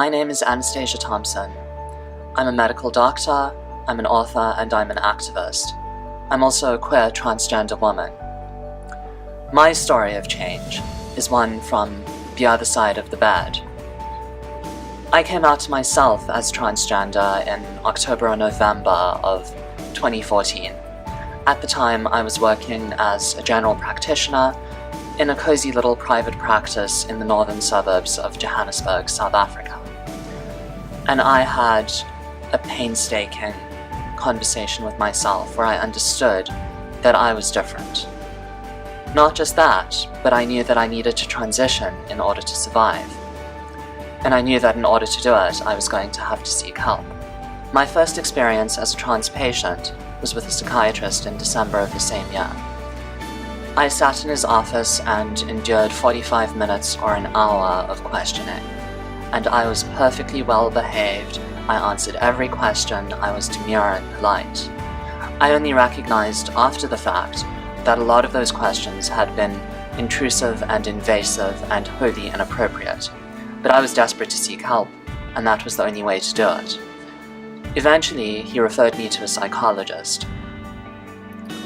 My name is Anastasia Thompson. I'm a medical doctor, I'm an author, and I'm an activist. I'm also a queer transgender woman. My story of change is one from the other side of the bed. I came out to myself as transgender in October or November of 2014. At the time, I was working as a general practitioner in a cozy little private practice in the northern suburbs of Johannesburg, South Africa. And I had a painstaking conversation with myself where I understood that I was different. Not just that, but I knew that I needed to transition in order to survive. And I knew that in order to do it, I was going to have to seek help. My first experience as a trans patient was with a psychiatrist in December of the same year. I sat in his office and endured 45 minutes or an hour of questioning, and I was perfectly well behaved. I answered every question. I was demure and polite. I only recognized after the fact that a lot of those questions had been intrusive and invasive and wholly inappropriate, but I was desperate to seek help, and that was the only way to do it. Eventually, he referred me to a psychologist.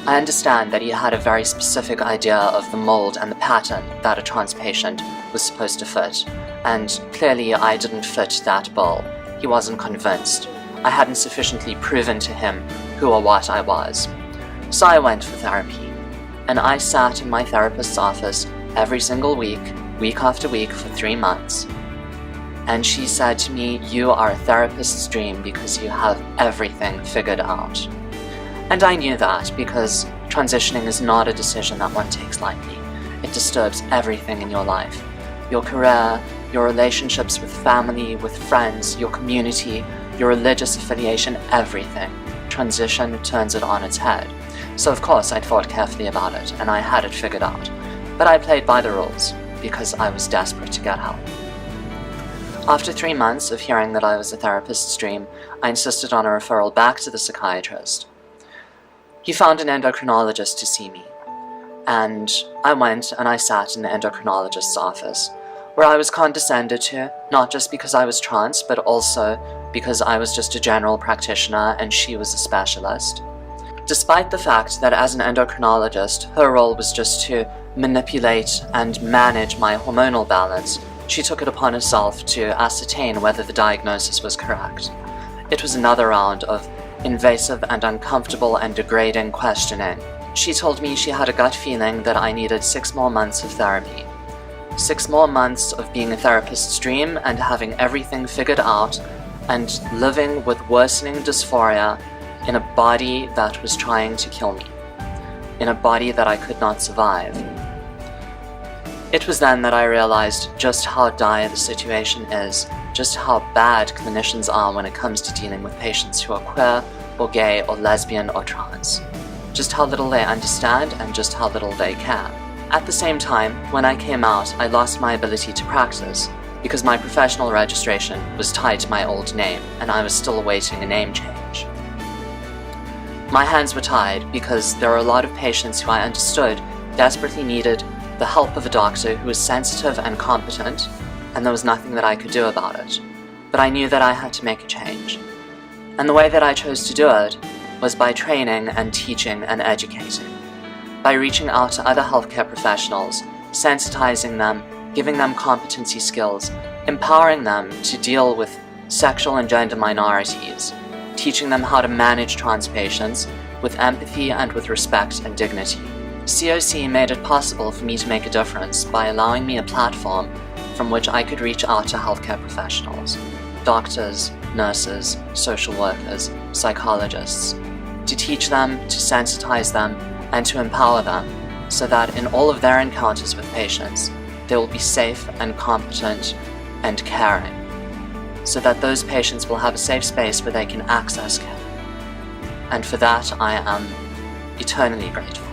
I understand that he had a very specific idea of the mold and the pattern that a trans patient was supposed to fit, and clearly I didn't fit that bill. He wasn't convinced. I hadn't sufficiently proven to him who or what I was. So I went for therapy, and I sat in my therapist's office every single week, week after week for 3 months. And she said to me, "You are a therapist's dream because you have everything figured out." And I knew that because transitioning is not a decision that one takes lightly. It disturbs everything in your life. Your career, your relationships with family, with friends, your community, your religious affiliation, everything. Transition turns it on its head. So of course I thought carefully about it, and I had it figured out. But I played by the rules because I was desperate to get help. After 3 months of hearing that I was a therapist's dream, I insisted on a referral back to the psychiatrist. He found an endocrinologist to see me, and I went and I sat in the endocrinologist's office, where I was condescended to, not just because I was trans, but also because I was just a general practitioner and she was a specialist. Despite the fact that as an endocrinologist, her role was just to manipulate and manage my hormonal balance, she took it upon herself to ascertain whether the diagnosis was correct. It was another round of invasive and uncomfortable and degrading questioning. She told me she had a gut feeling that I needed 6 more months of therapy. 6 more months of being a therapist's dream and having everything figured out and living with worsening dysphoria in a body that was trying to kill me, in a body that I could not survive. It was then that I realized just how dire the situation is, just how bad clinicians are when it comes to dealing with patients who are queer or gay or lesbian or trans. Just how little they understand and just how little they care. At the same time, when I came out, I lost my ability to practice because my professional registration was tied to my old name and I was still awaiting a name change. My hands were tied because there were a lot of patients who I understood desperately needed the help of a doctor who was sensitive and competent, and there was nothing that I could do about it. But I knew that I had to make a change. And the way that I chose to do it was by training and teaching and educating. By reaching out to other healthcare professionals, sensitizing them, giving them competency skills, empowering them to deal with sexual and gender minorities, teaching them how to manage trans patients with empathy and with respect and dignity. COC made it possible for me to make a difference by allowing me a platform from which I could reach out to healthcare professionals, doctors, nurses, social workers, psychologists, to teach them, to sensitize them, and to empower them so that in all of their encounters with patients, they will be safe and competent and caring, so that those patients will have a safe space where they can access care. And for that, I am eternally grateful.